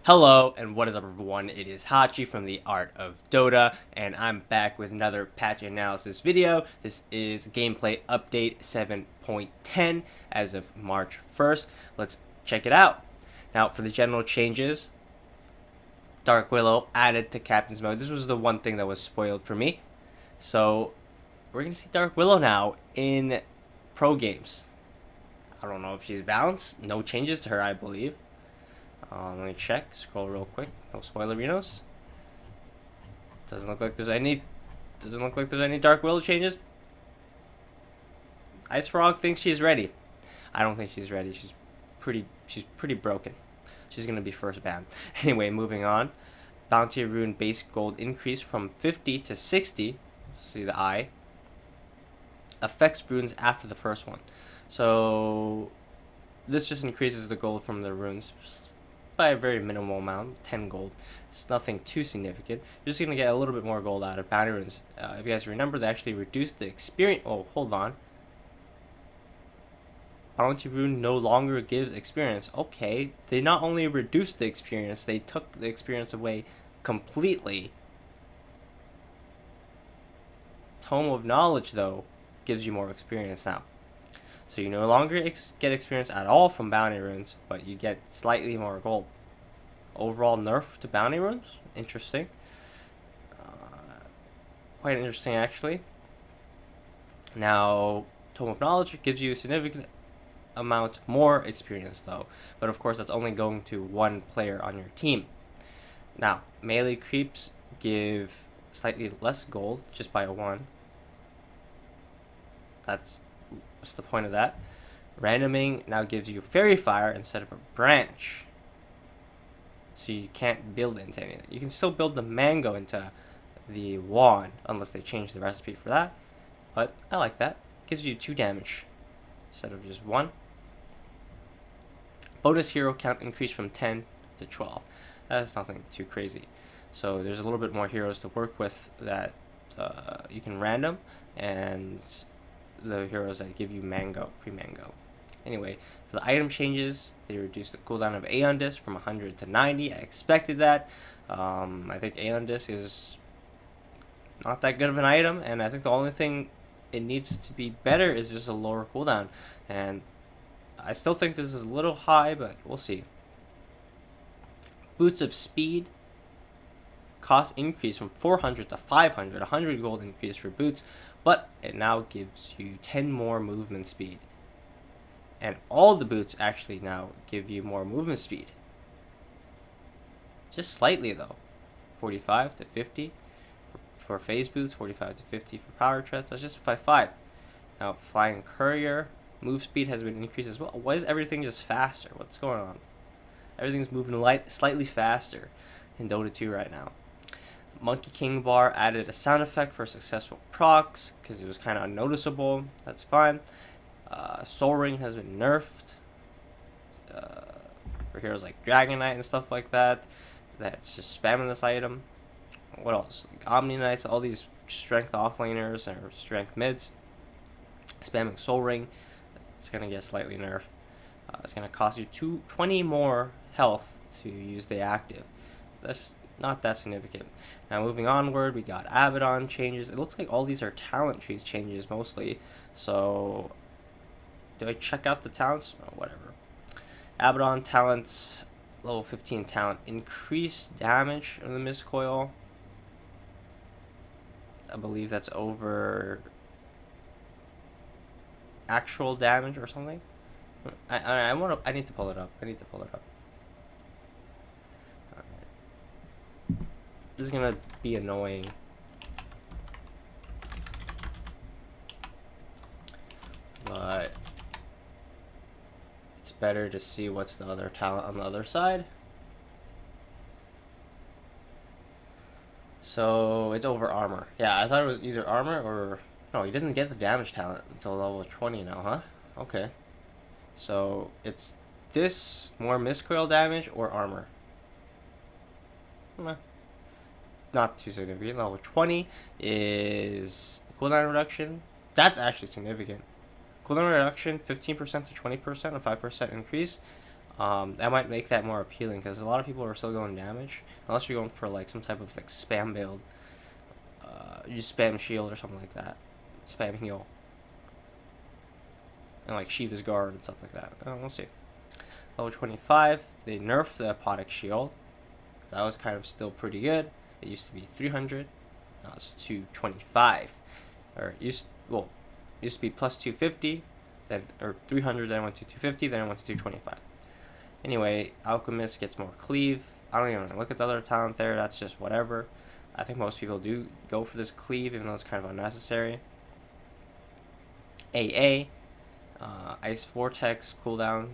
Hello and what is up everyone, it is Hachi from the Art of Dota and I'm back with another patch analysis video. This is gameplay update 7.10 as of March 1st. Let's check it out. Now for the general changes, Dark Willow added to Captain's Mode. This was the one thing that was spoiled for me. So we're going to see Dark Willow now in pro games. I don't know if she's balanced. No changes to her, I believe. Let me check. Scroll real quick. No spoilerinos. Doesn't look like there's any. Doesn't look like there's any Dark Willow changes. Ice Frog thinks she's ready. I don't think she's ready. She's pretty broken. She's gonna be first ban. Anyway, moving on. Bounty Rune base gold increase from 50 to 60. See the eye. Affects runes after the first one. So this just increases the gold from the runes by a very minimal amount, 10 gold. It's nothing too significant. You're just going to get a little bit more gold out of bounty runes. If you guys remember, they actually reduced the experience. Oh, hold on. Bounty rune no longer gives experience. Okay, they not only reduced the experience, they took the experience away completely. Tome of Knowledge, though, gives you more experience now. So you no longer get experience at all from bounty runes, but you get slightly more gold. Overall nerf to bounty runes, interesting. Quite interesting actually. Now, Tome of Knowledge gives you a significant amount more experience though, but of course that's only going to one player on your team. Now, melee creeps give slightly less gold just by a 1. What's the point of that? Randoming now gives you Fairy Fire instead of a branch. So you can't build into anything. You can still build the mango into the wand, unless they change the recipe for that. But I like that. Gives you 2 damage instead of just 1. Bonus hero count increased from 10 to 12. That's nothing too crazy. So there's a little bit more heroes to work with that you can random, and the heroes that give you mango, free mango. Anyway, for the item changes, they reduced the cooldown of Aeon Disc from 100 to 90. I expected that. I think Aeon Disc is not that good of an item, and I think the only thing it needs to be better is just a lower cooldown. And I still think this is a little high, but we'll see. Boots of Speed cost increase from 400 to 500, 100 gold increase for boots, but it now gives you 10 more movement speed. And all the boots actually now give you more movement speed. Just slightly though. 45 to 50 for phase boots, 45 to 50 for power treads. That's just by 5. Now, Flying Courier, move speed has been increased as well. Why is everything just faster? What's going on? Everything's moving slightly faster in Dota 2 right now. Monkey King Bar added a sound effect for successful procs because it was kind of unnoticeable. That's fine. Soul Ring has been nerfed for heroes like Dragon Knight and stuff like that. That's just spamming this item. What else? Like Omni Knights, all these strength offlaners or strength mids. Spamming Soul Ring, it's going to get slightly nerfed. It's going to cost you 20 more health to use the active. That's not that significant. Now moving onward, we got Abaddon changes. It looks like all these are talent trees changes mostly. So do I check out the talents? Oh, whatever. Abaddon talents, level 15 talent, increased damage of the Mistcoil. I believe that's over actual damage or something. I need to pull it up. This is gonna be annoying. But it's better to see what's the other talent on the other side. So it's over armor. Yeah, I thought it was either armor or... No, he doesn't get the damage talent until level 20 now, huh? Okay. So it's this, more Mistcoil damage, or armor. Not too significant. Level 20 is cooldown reduction. That's actually significant. Cooldown reduction 15% to 20%, a 5% increase. That might make that more appealing because a lot of people are still going damage unless you're going for like some type of like spam build. You just spam shield or something like that, spam heal, and like Shiva's guard and stuff like that. We'll see. Level 25, they nerfed the apodic shield. That was kind of still pretty good. It used to be 300, now it's 225. Or it used to be plus 250, then or 300, then it went to 250, then it went to 225. Anyway, Alchemist gets more cleave. I don't even look at the other talent there. That's just whatever. I think most people do go for this cleave, even though it's kind of unnecessary. AA, Ice Vortex cooldown,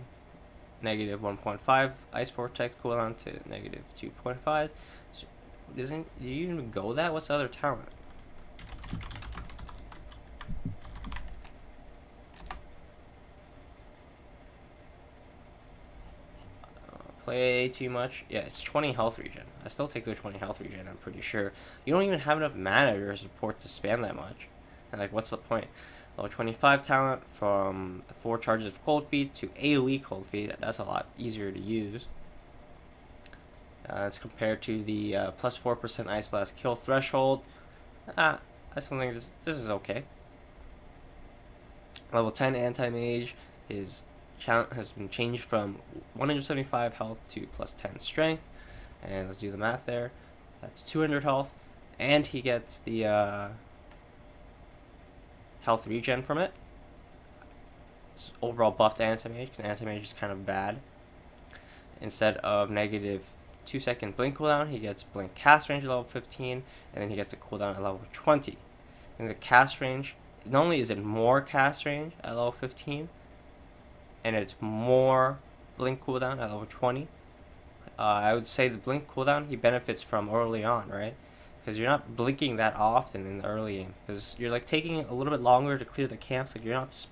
negative 1.5. Ice Vortex cooldown to negative 2.5. So, do you even go that? What's the other talent? Play too much. Yeah, it's 20 health regen. I still take the 20 health regen, I'm pretty sure. You don't even have enough mana or support to spam that much. And like, what's the point? Level 25 talent from 4 charges of cold feet to AoE cold feet. That's a lot easier to use. It's compared to the plus 4% Ice Blast kill threshold. I still think this is okay. Level 10 Anti-Mage is has been changed from 175 health to plus 10 strength, and let's do the math there. That's 200 health, and he gets the health regen from it. It's overall buffed Anti-Mage, because Anti-Mage is kind of bad. Instead of negative 2-second blink cooldown, he gets blink cast range at level 15, and then he gets a cooldown at level 20. In the cast range, not only is it more cast range at level 15, and it's more blink cooldown at level 20. I would say the blink cooldown he benefits from early on, right? Because you're not blinking that often in the early game. Because you're like taking a little bit longer to clear the camps. Like you're not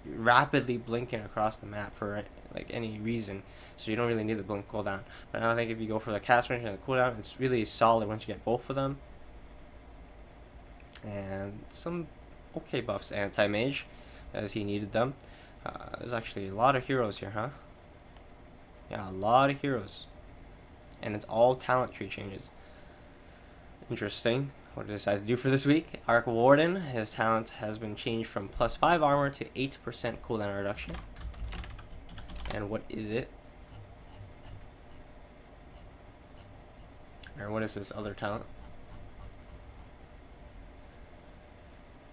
rapidly blinking across the map for like any reason. So you don't really need the blink cooldown. But I think if you go for the cast range and the cooldown, it's really solid once you get both of them. And some okay buffs to Anti-Mage, as he needed them. There's actually a lot of heroes here, huh? Yeah, a lot of heroes. And it's all talent tree changes. Interesting. What did I decide to do for this week? Arc Warden, his talent has been changed from plus 5 armor to 8% cooldown reduction. And what is it? Or what is this other talent?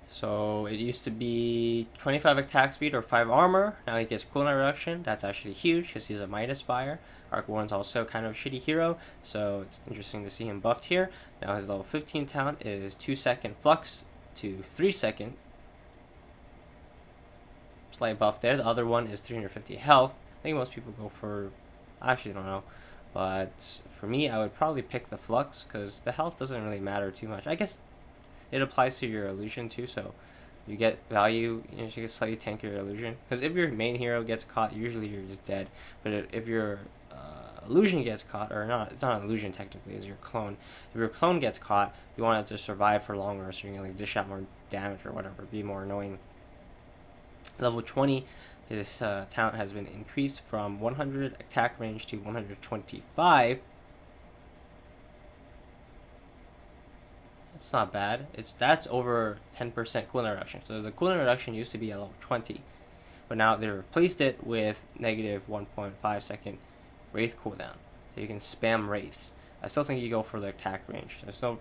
So it used to be 25 attack speed or 5 armor. Now he gets cooldown reduction. That's actually huge because he's a Midas buyer. Arc Warden's also kind of a shitty hero, so it's interesting to see him buffed here. Now his level 15 talent is 2-second flux to 3-second. Slight buff there. The other one is 350 health. I think most people go for, I actually don't know, but for me I would probably pick the flux because the health doesn't really matter too much. I guess it applies to your illusion too, so you get value, you know, you get slightly tank your illusion. Because if your main hero gets caught, usually you're just dead. But if your illusion gets caught, or not, it's not an illusion technically, it's your clone. If your clone gets caught, you want it to survive for longer, so you can like dish out more damage or whatever, be more annoying. Level 20, his talent has been increased from 100 attack range to 125. It's not bad. That's over 10% cooldown reduction. So the cooldown reduction used to be at level 20, but now they replaced it with negative 1.5 second wraith cooldown. So you can spam wraiths. I still think you go for the attack range. There's no,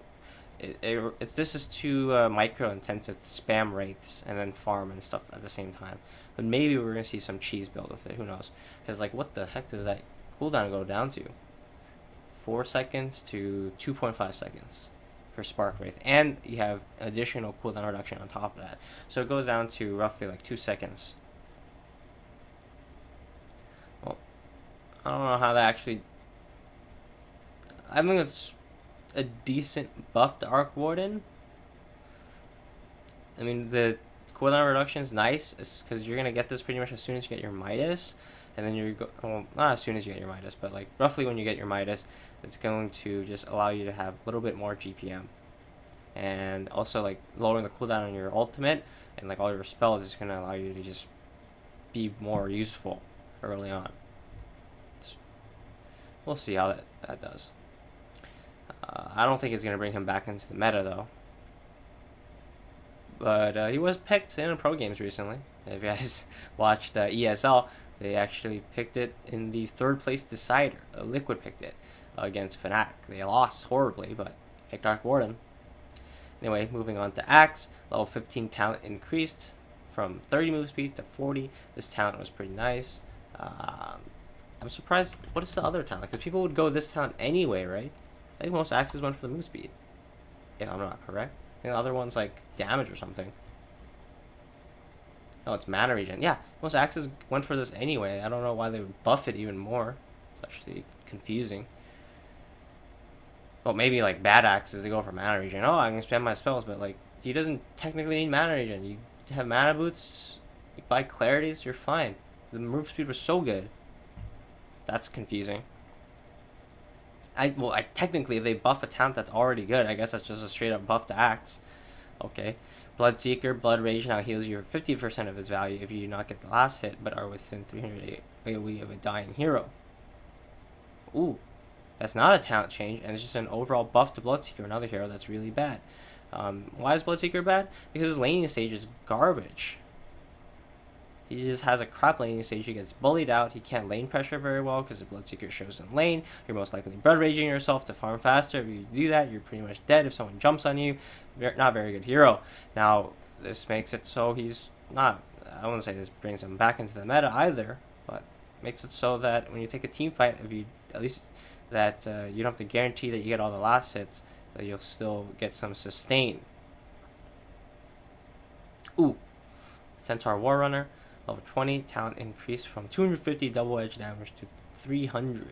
this is too micro intensive to spam wraiths and then farm and stuff at the same time. But maybe we're gonna see some cheese build with it. Who knows? Because like, what the heck does that cooldown go down to? 4 seconds to 2.5 seconds. For Spark Wraith, and you have additional cooldown reduction on top of that, so it goes down to roughly like 2 seconds. Well, I don't know how that actually. I think it's a decent buff to Arc Warden. I mean, the cooldown reduction is nice, because you're gonna get this pretty much as soon as you get your Midas, and then well, not as soon as you get your Midas, but like roughly when you get your Midas, it's going to just allow you to have a little bit more GPM, and also like lowering the cooldown on your ultimate and like all your spells is going to allow you to just be more useful early on. We'll see how that does. I don't think it's going to bring him back into the meta, though. But he was picked in pro games recently. If you guys watched ESL, they actually picked it in the 3rd place decider. Liquid picked it against Fnatic. They lost horribly, but picked Dark Warden. Anyway, moving on to Axe. Level 15 talent increased from 30 move speed to 40. This talent was pretty nice. I'm surprised. What is the other talent? Because people would go this talent anyway, right? I think most Axes went for the move speed, if I'm not correct. I think the other one's like damage or something. Oh, it's mana regen. Yeah, most Axes went for this anyway. I don't know why they would buff it even more. It's actually confusing. Well, maybe like bad Axes, they go for mana regen. Oh, I can spam my spells, but like he doesn't technically need mana regen. You have mana boots, you buy clarities, you're fine. The move speed was so good. That's confusing. Technically, if they buff a talent that's already good, I guess that's just a straight up buff to Axe. Okay. Bloodseeker, Blood Rage now heals you 50% of its value if you do not get the last hit, but are within 300 AoE of a dying hero. Ooh. That's not a talent change, and it's just an overall buff to Bloodseeker, another hero that's really bad. Why is Bloodseeker bad? Because his laning stage is garbage. He just has a crap laning stage. He gets bullied out. He can't lane pressure very well because the Bloodseeker shows in lane. You're most likely Blood Raging yourself to farm faster. If you do that, you're pretty much dead if someone jumps on you. Not very good hero. Now, this makes it so he's not... I wouldn't say this brings him back into the meta either, but makes it so that when you take a team fight, if you at least that you don't have to guarantee that you get all the last hits, that you'll still get some sustain. Ooh. Centaur Warrunner. Level 20, talent increased from 250 double edge damage to 300.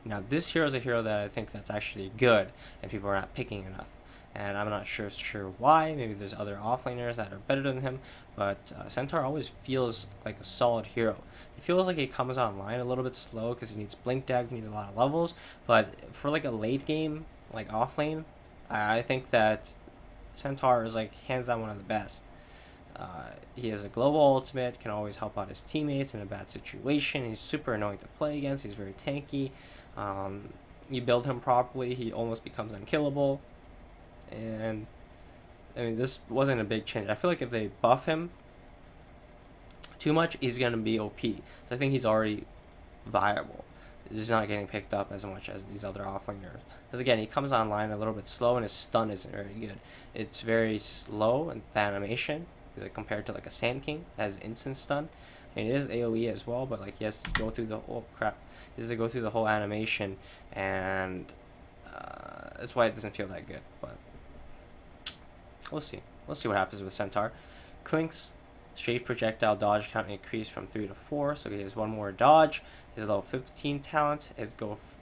Now this hero is a hero that I think that's actually good, and people are not picking enough. And I'm not sure why. Maybe there's other offlaners that are better than him, but Centaur always feels like a solid hero. It feels like he comes online a little bit slow because he needs blink dagger, he needs a lot of levels, but for like a late game, like offlane, I think that Centaur is like hands down one of the best. He has a global ultimate, can always help out his teammates in a bad situation. He's super annoying to play against. He's very tanky. You build him properly, he almost becomes unkillable. And I mean, this wasn't a big change. I feel like if they buff him too much, he's going to be OP. So I think he's already viable. He's just not getting picked up as much as these other offlaners. Because again, he comes online a little bit slow, and his stun isn't very good. It's very slow in the animation compared to like a Sand King that has instant stun. And it is AoE as well, but like he has to go through the whole He has to go through the whole animation, and that's why it doesn't feel that good. But we'll see. We'll see what happens with Centaur. Clink's strafe projectile dodge count increased from 3 to 4, so he has one more dodge. His level 15 talent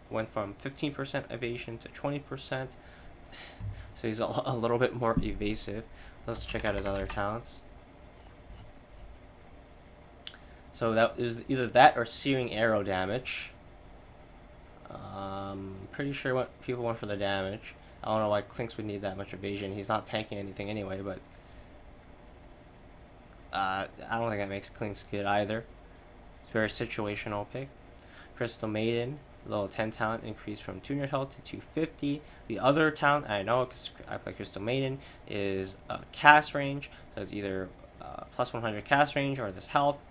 went from 15% evasion to 20%. So he's a little bit more evasive. Let's check out his other talents. So that is either that or searing arrow damage. Pretty sure people went for the damage. I don't know why Clinks would need that much evasion. He's not tanking anything anyway, but I don't think that makes Clinks good either. It's a very situational pick. Crystal Maiden, level 10 talent increased from 200 health to 250. The other talent, I know because I play Crystal Maiden, is cast range. So it's either plus 100 cast range or this health.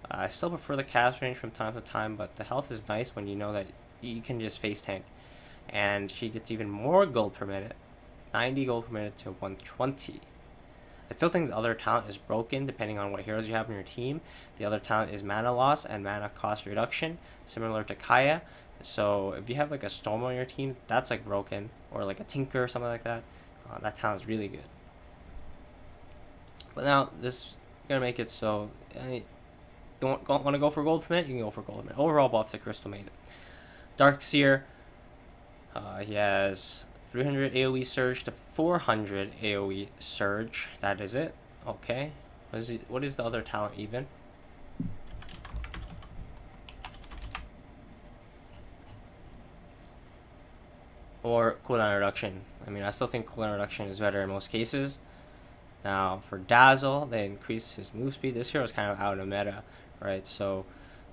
I still prefer the cast range from time to time, but the health is nice when you know that you can just face tank. And she gets even more gold per minute, 90 gold per minute to 120. I still think the other talent is broken depending on what heroes you have in your team. The other talent is mana loss and mana cost reduction, similar to Kaya. So if you have like a Storm on your team, that's like broken, or like a Tinker or something like that. That talent is really good. But now this is gonna make it so you want to go for gold per minute, you can go for gold per minute. Overall buff to Crystal Maiden. Darkseer, he has 300 AoE surge to 400 AoE surge. That is it. Okay. What is the other talent even? Or cooldown reduction. I mean, I still think cooldown reduction is better in most cases. Now, for Dazzle, they increased his move speed. This hero is kind of out of meta, right? So,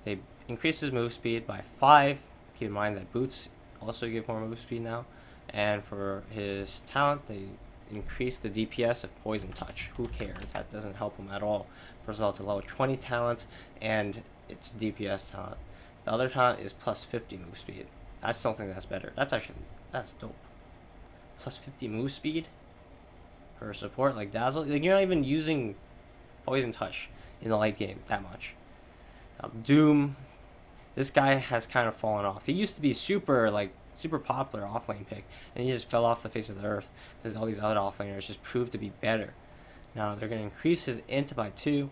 they increased his move speed by 5. Keep in mind that boots also give more move speed now. And for his talent, they increase the DPS of Poison Touch. Who cares? That doesn't help him at all. First of all, it's a level 20 talent, and it's DPS talent. The other talent is plus 50 move speed. I still think that's better. That's dope. Plus 50 move speed for support like Dazzle. Like, you're not even using Poison Touch in the late game that much. Doom, this guy has kind of fallen off. He used to be super popular offlane pick, and he just fell off the face of the earth because all these other offlaners just proved to be better. Now they're going to increase his int by 2,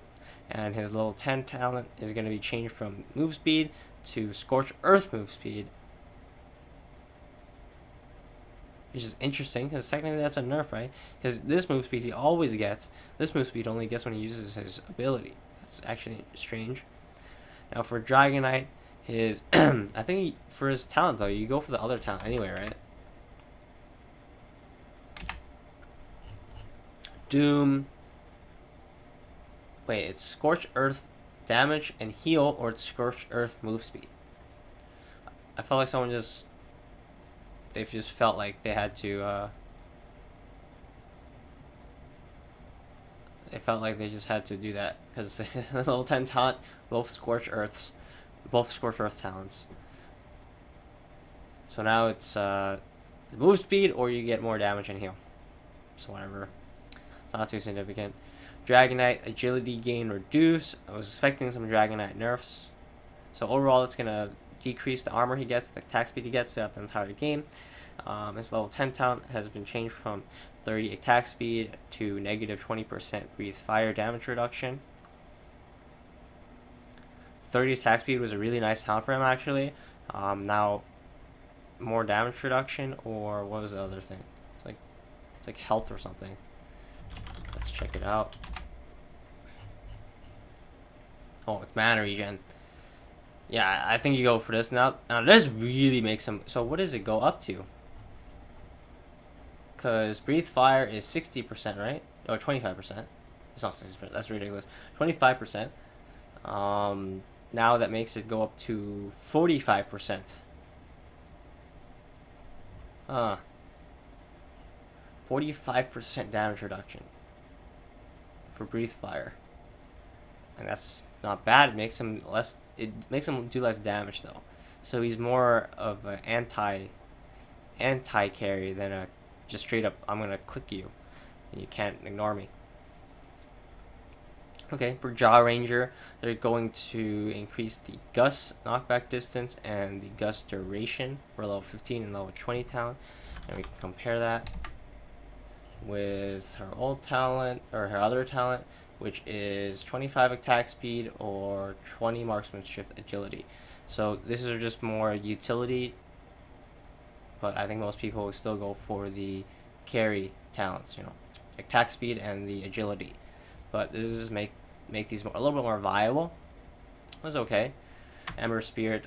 and his level 10 talent is going to be changed from move speed to Scorch Earth move speed, which is interesting because technically that's a nerf, right? Because this move speed he always gets. This move speed only gets when he uses his ability. That's actually strange. Now for Dragonite, his I think for his talent though, you go for the other talent anyway, right? Doom. Wait, it's Scorch Earth damage and heal, or it's Scorch Earth move speed. I felt like someone they've just felt like they had to they felt like they just had to do that because the level 10 talent, both Scorch Earth talents. So now it's the move speed, or you get more damage and heal. So whatever, it's not too significant. Dragonite agility gain reduce. I was expecting some Dragonite nerfs. So overall, it's gonna decrease the armor he gets, the attack speed he gets throughout the entire game. His level 10 talent has been changed from 30 attack speed to negative 20% breathe fire damage reduction. 30 attack speed was a really nice talent for him actually. Now more damage reduction, or what was the other thing? It's like health or something. Let's check it out. Oh, it's mana regen. Yeah, I think you go for this now. Now this really makes him. So what does it go up to? Because breathe fire is 60%, right? Or 25%. It's not 60%. That's ridiculous. 25%. Now that makes it go up to 45%. 45% damage reduction for breathe fire, and that's not bad. It makes him less. It makes him do less damage though, so he's more of an anti carry than a just straight up I'm gonna click you and you can't ignore me. Okay, for Jaw Ranger, they're going to increase the Gust knockback distance and the Gust duration for level 15 and level 20 talent, and we can compare that with her old talent, or her other talent, which is 25 attack speed or 20 marksmanship agility. So this is just more utility, but I think most people will still go for the carry talents, you know, attack speed and the agility. But this is make these a little bit more viable. It was okay. Ember Spirit,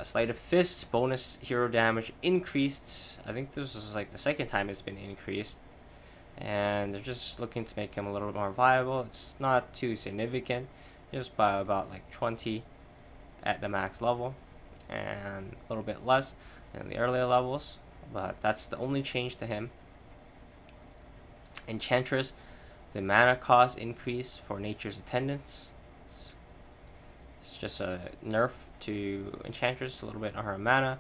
Sleight of Fist, bonus hero damage increased. I think this is like the second time it's been increased. And they're just looking to make him a little bit more viable. It's not too significant, just by about like 20 at the max level, and a little bit less in the earlier levels. But that's the only change to him. Enchantress, the mana cost increase for Nature's Attendance. It's just a nerf to Enchantress, a little bit on her mana.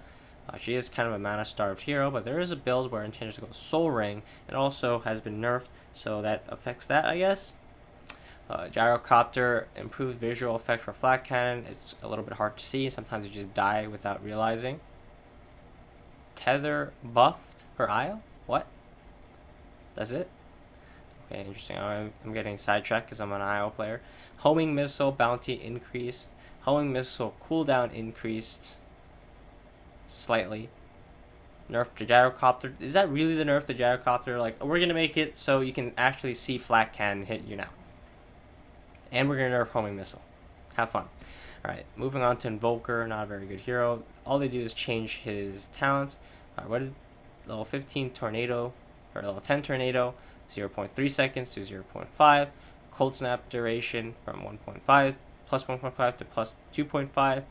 She is kind of a mana starved hero, but there is a build where Enchantress goes Soul Ring, and also has been nerfed, so that affects that, I guess. Gyrocopter, improved visual effect for Flat Cannon. It's a little bit hard to see. Sometimes you just die without realizing. Tether buffed her Isle? What? That's it? Okay, interesting. I'm getting sidetracked because I'm an IO player. Homing Missile bounty increased. Homing Missile cooldown increased slightly. Nerf to Gyrocopter. Is that really the nerf to Gyrocopter? Like, we're gonna make it so you can actually see Flat Cannon hit you now. And we're gonna nerf Homing Missile. Have fun. Alright, moving on to Invoker. Not a very good hero. All they do is change his talents. What did level 15 Tornado, or level 10 Tornado, 0.3 seconds to 0.5. Cold Snap duration from 1.5 plus 1.5 to plus 2.5.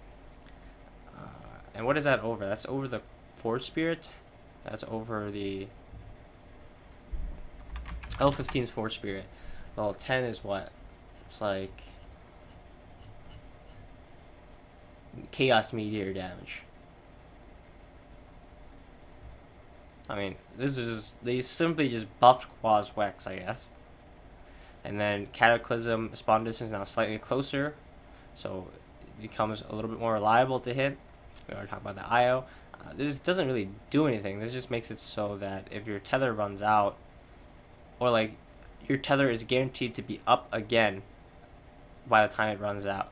And what is that over? That's over the Forge Spirit. That's over the level 15 is Forge Spirit. Level 10 is what? It's like Chaos Meteor damage. I mean, this is, they simply just buffed Quaz Wex, I guess. And then Cataclysm spawn distance now slightly closer, so it becomes a little bit more reliable to hit. We already talked about the IO. This doesn't really do anything. This just makes it so that if your tether runs out, or like your tether is guaranteed to be up again by the time it runs out,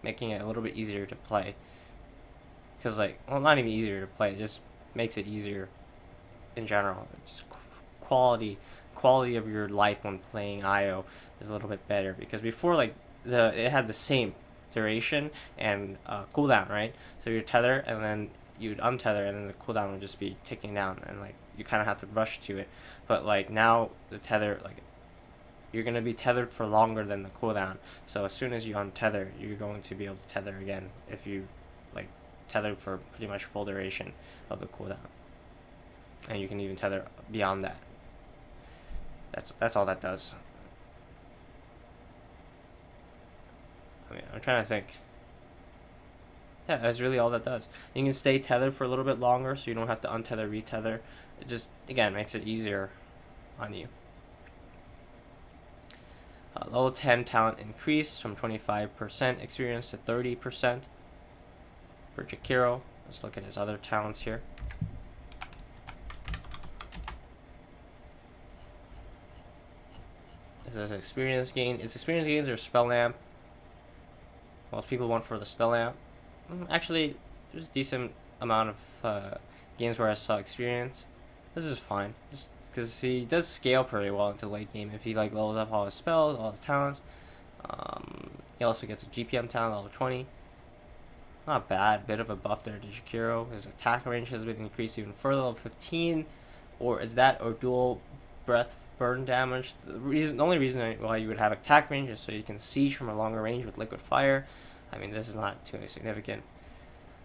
making it a little bit easier to play. Because like, well, not even easier to play, it just makes it easier in general. It's just quality of your life when playing IO is a little bit better, because before, like, it had the same duration and cooldown, right? So you tether and then you'd untether and then the cooldown would just be ticking down, and like you kind of have to rush to it. But like now the tether, like, you're going to be tethered for longer than the cooldown, so as soon as you untether, you're going to be able to tether again if you like tethered for pretty much full duration of the cooldown, and you can even tether beyond that. That's all that does. I mean, I'm trying to think. Yeah, that's really all that does. You can stay tethered for a little bit longer, so you don't have to untether, retether. It just, again, makes it easier on you. Level 10 talent increase from 25% experience to 30% for Jakiro. Let's look at his other talents here. This is experience gain. Its experience gains are spell lamp. Most people went for the spell lamp. Actually, there's a decent amount of games where I saw experience. This is fine, just because he does scale pretty well into late game if he like levels up all his spells, all his talents. He also gets a GPM talent level 20. Not bad. Bit of a buff there to Jakiro. His attack range has been increased even further, level 15. Or is that or dual breath burn damage? The only reason why you would have attack range is so you can siege from a longer range with liquid fire. I mean, this is not too significant.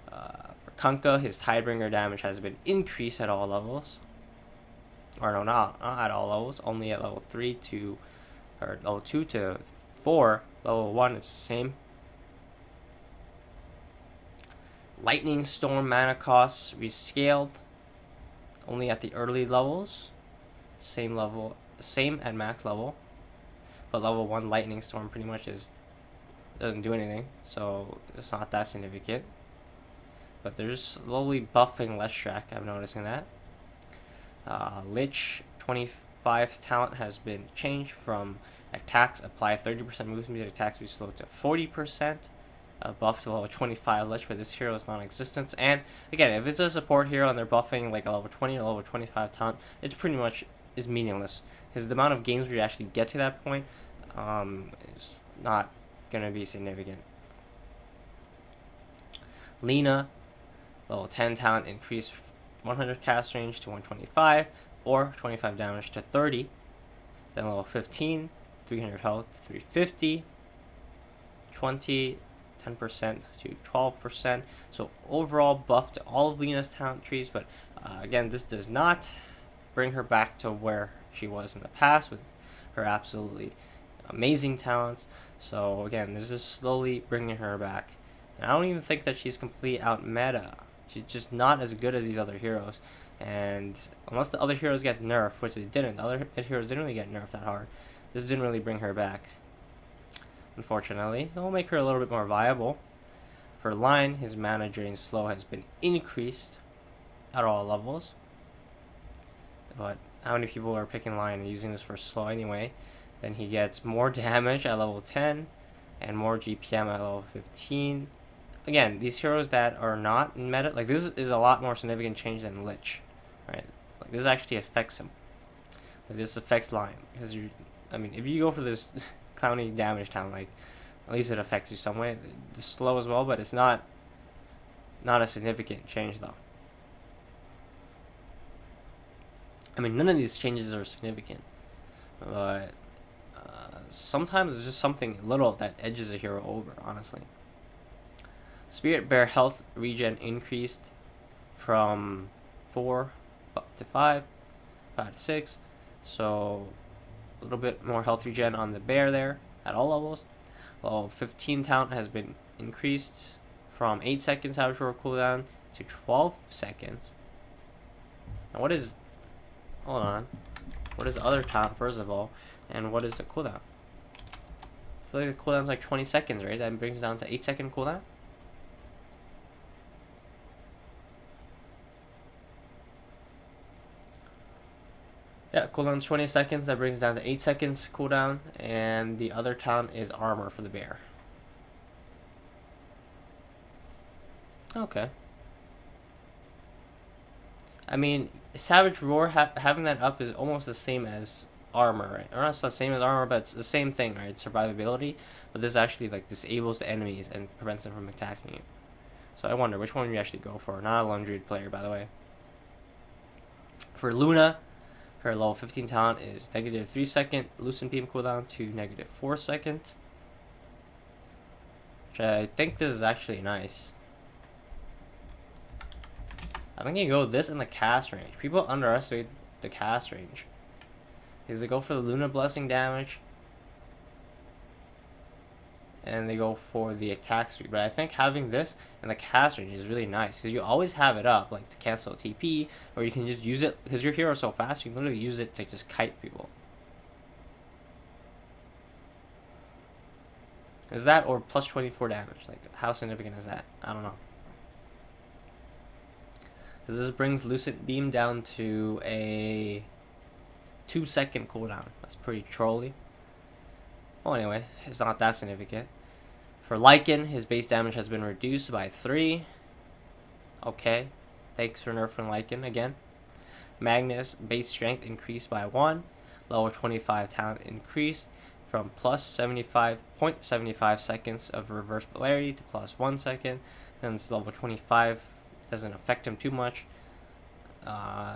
For Kunkka, his Tidebringer damage has been increased at all levels. Or no, not at all levels. Only at level 3 to, or level 2 to 4. Level 1 it's the same. Lightning Storm mana costs rescaled. Only at the early levels. Same at max level. But level 1 Lightning Storm pretty much doesn't do anything, so it's not that significant. But they're just slowly buffing Leshrac, I'm noticing that. Lich 25 talent has been changed from attacks apply 30% move speed, attacks be slowed to 40%. Buff to level 25 Lich, but this hero is non-existent. And again, if it's a support hero and they're buffing like a level 20 or level 25 talent, it's pretty much is meaningless, because the amount of games where you actually get to that point is not gonna be significant. Lena, level 10 talent increase 100 cast range to 125, or 25 damage to 30. Then level 15, 300 health to 350, 20, 10% to 12%. So overall buff to all of Lena's talent trees, but again, this does not bring her back to where she was in the past with her absolutely amazing talents. So again, this is slowly bringing her back. And I don't even think that she's completely out meta. She's just not as good as these other heroes. And unless the other heroes get nerfed, which they didn't, the other heroes didn't really get nerfed that hard, this didn't really bring her back. Unfortunately, it will make her a little bit more viable. For Line, his mana drain slow has been increased at all levels. But how many people are picking Line and using this for slow anyway? Then he gets more damage at level 10 and more GPM at level 15. Again, these heroes that are not in meta, like this is a lot more significant change than Lich, right? Like this actually affects him. Like this affects Line, because I mean, if you go for this clowny damage talent, like at least it affects you some way. It's slow as well, but it's not a significant change though. I mean, none of these changes are significant, but sometimes it's just something little that edges a hero over, honestly. Spirit Bear health regen increased from 4 to 5, 5 to 6. So a little bit more health regen on the bear there at all levels. Level 15 talent has been increased from 8 seconds Savage Roar cooldown to 12 seconds. Now what is... Hold on. What is the other talent first of all? And what is the cooldown? I feel like the cooldown's like 20 seconds, right? That brings it down to 8-second cooldown. Yeah, cooldown's 20 seconds. That brings it down to 8 seconds cooldown. And the other talent is armor for the bear. Okay. I mean, Savage Roar, having that up is almost the same as armor, right? Or not the same as armor, but it's the same thing, right? Survivability. But this actually like disables the enemies and prevents them from attacking you. So I wonder which one you actually go for. Not a Lone Druid player, by the way. For Luna, her level 15 talent is negative 3 second Lucent Beam cooldown to negative 4 seconds. Which I think this is actually nice. I think you go with this in the cast range. People underestimate the cast range. Because they go for the Luna Blessing damage. And they go for the attack speed. But I think having this in the cast range is really nice. Because you always have it up, like to cancel a TP. Or you can just use it, because your hero is so fast, you can literally use it to just kite people. Is that or plus 24 damage? Like, how significant is that? I don't know. This brings Lucent Beam down to a 2-second cooldown. That's pretty trolly. Well, anyway, it's not that significant. For Lycan, his base damage has been reduced by 3. Okay. Thanks for nerfing Lycan again. Magnus, base strength increased by 1. Level 25 talent increased from plus 75.75 seconds of reverse polarity to plus 1 second. And it's level 25. Doesn't affect him too much.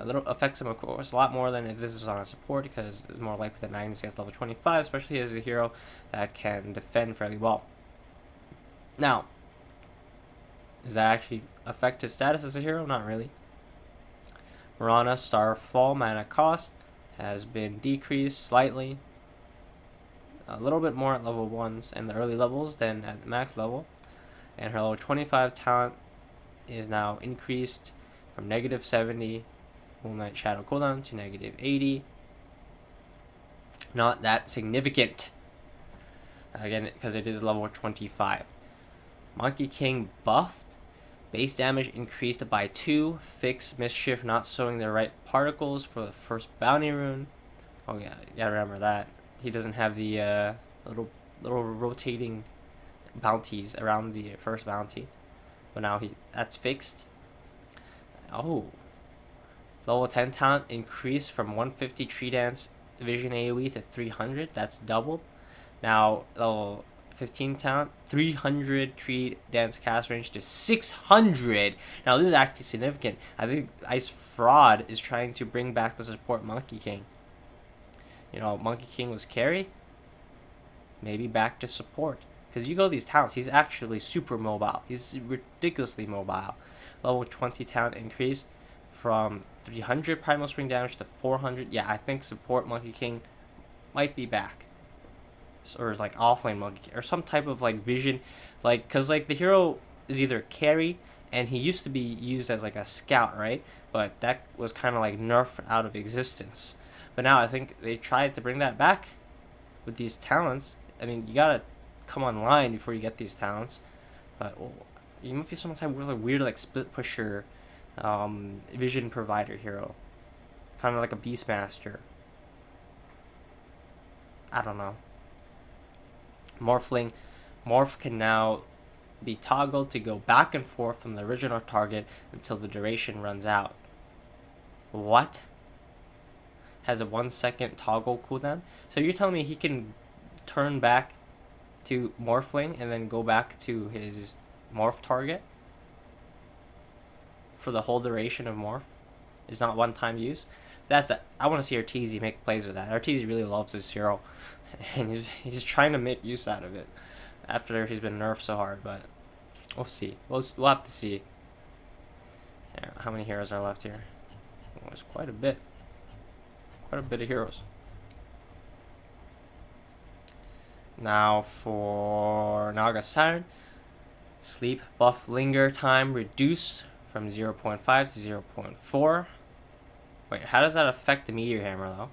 Little affects him, of course, a lot more than if this is on a support, because it's more likely that Magnus gets level 25, especially as a hero that can defend fairly well. Now, does that actually affect his status as a hero? Not really. Mirana's Starfall mana cost has been decreased slightly. A little bit more at level 1s and the early levels than at max level. And her level 25 talent is now increased from negative 70 Moonlight Shadow cooldown to negative 80. Not that significant. Again, because it is level 25. Monkey King buffed. Base damage increased by 2. Fix Mischief not sowing the right particles for the first bounty rune. Oh yeah, you gotta remember that. He doesn't have the little rotating bounties around the first bounty. But now that's fixed. Oh. Level 10 talent increased from 150 Tree Dance Vision AoE to 300. That's doubled. Now, level 15 talent, 300 Tree Dance cast range to 600. Now, this is actually significant. I think Ice Fraud is trying to bring back the support Monkey King. You know, Monkey King was carry. Maybe back to support. Because you go these talents, he's actually super mobile. He's ridiculously mobile. Level 20 talent increase from 300 Primal Spring damage to 400. Yeah, I think support Monkey King might be back. Or like offlane Monkey King. Or some type of like vision. Like, because like the hero is either carry, and he used to be used as like a scout, right? But that was kind of like nerfed out of existence. But now I think they tried to bring that back with these talents. I mean, you gotta come online before you get these talents, but you might be some type of weird like split pusher vision provider hero, kind of like a Beastmaster. I don't know. Morph can now be toggled to go back and forth from the original target until the duration runs out. What? Has a 1 second toggle cooldown? So you're telling me he can turn back to Morphling and then go back to his morph target for the whole duration of morph? It's not one-time use. I want to see Arteezy make plays with that. Arteezy really loves this hero, and he's trying to make use out of it after he's been nerfed so hard. But We'll see. We'll have to see. Yeah, how many heroes are left here? Oh, there's quite a bit. Quite a bit of heroes. Now for Naga Siren. Sleep buff linger time reduce from 0.5 to 0.4. Wait, how does that affect the meteor hammer though?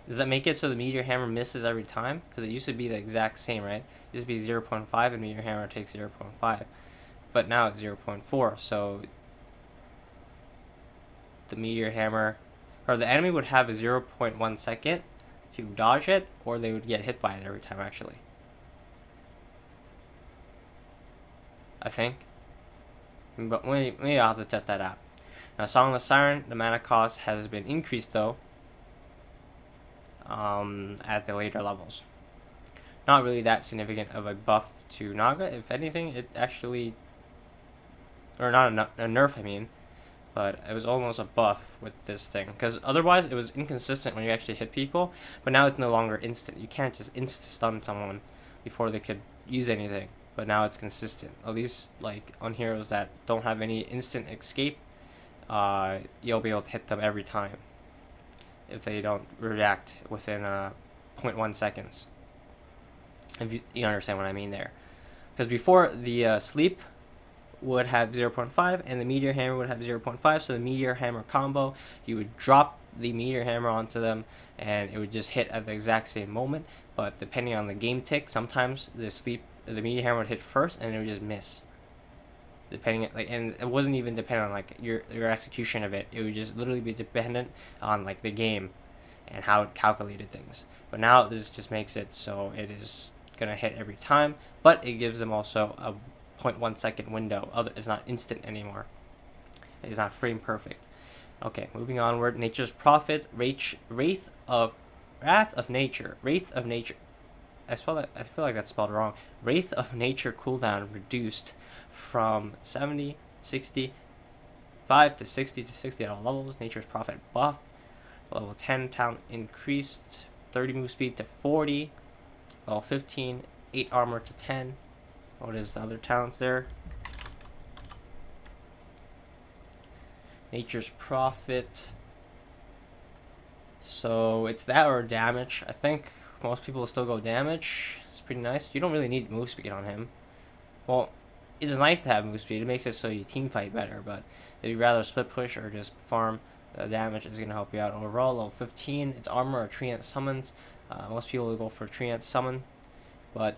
Does that make it so the meteor hammer misses every time? Because it used to be the exact same, right? It used to be 0.5 and meteor hammer takes 0.5. But now it's 0.4, so the meteor hammer, or the enemy would have a 0.1 second to dodge it, or they would get hit by it every time actually. I think. But maybe I'll have to test that out. Now, Song of the Siren, the mana cost has been increased though at the later levels. Not really that significant of a buff to Naga. If anything, it actually, or not a nerf, I mean, but it was almost a buff with this thing. Because otherwise, it was inconsistent when you actually hit people, but now it's no longer instant. You can't just insta-stun someone before they could use anything. But now it's consistent. At least like on heroes that don't have any instant escape, you'll be able to hit them every time if they don't react within 0.1 seconds. If you understand what I mean there. Because before, the sleep would have 0.5 and the meteor hammer would have 0.5. So the meteor hammer combo, you would drop the meteor hammer onto them and it would just hit at the exact same moment. But depending on the game tick, sometimes the meteor hammer would hit first and it would just miss. Depending and it wasn't even dependent on like your execution of it. It would just literally be dependent on like the game and how it calculated things. But now this just makes it so it is gonna hit every time, but it gives them also a 0.1 second window. It's not instant anymore. It's not frame perfect. Okay, moving onward. Nature's Prophet, Wrath of Nature. I feel like that's spelled wrong. Wrath of Nature cooldown reduced from 70, 65 to 60 to 60 at all levels. Nature's Prophet buff. Level 10 talent increased 30 move speed to 40. Level 15, 8 armor to 10. What is the other talents there? Nature's Prophet. So it's that or damage. I think most people will still go damage. It's pretty nice. You don't really need move speed on him. Well, it is nice to have move speed. It makes it so you team fight better. But if you'd rather split push or just farm, the damage is going to help you out. Overall, level 15, it's armor or treant summons. Most people will go for treant summon. But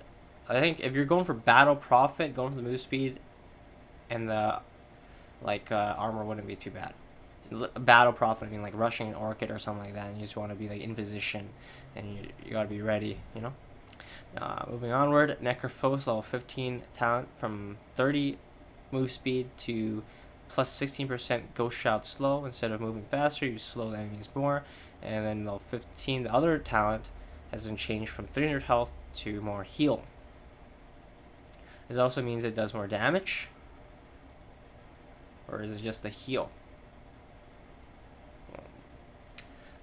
I think if you're going for Battle Prophet, going for the move speed and the armor wouldn't be too bad. Battle Prophet, I mean like rushing an Orchid or something like that, and you just want to be like in position and you gotta be ready, you know. Moving onward, Necrophos, level 15 talent from 30 move speed to plus 16% Ghost Shout slow. Instead of moving faster, you slow the enemies more. And then level 15, the other talent has been changed from 300 health to more heal. This also means it does more damage. Or is it just the heal?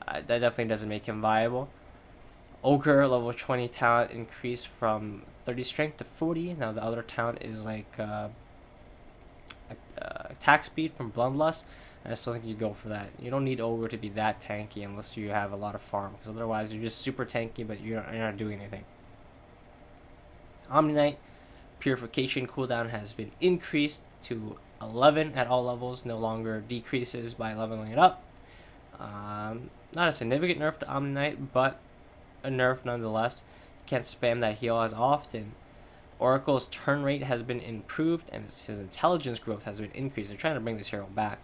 That definitely doesn't make him viable. Ogre, level 20 talent increased from 30 strength to 40. Now the other talent is like attack speed from Bloodlust. I still think you go for that. You don't need Ogre to be that tanky unless you have a lot of farm, because otherwise you're just super tanky but you're not doing anything. Omni-Knight, Purification cooldown has been increased to 11 at all levels, no longer decreases by leveling it up. Not a significant nerf to Omni-Knight, but a nerf nonetheless. You can't spam that heal as often. Oracle's turn rate has been improved, and his intelligence growth has been increased. They're trying to bring this hero back.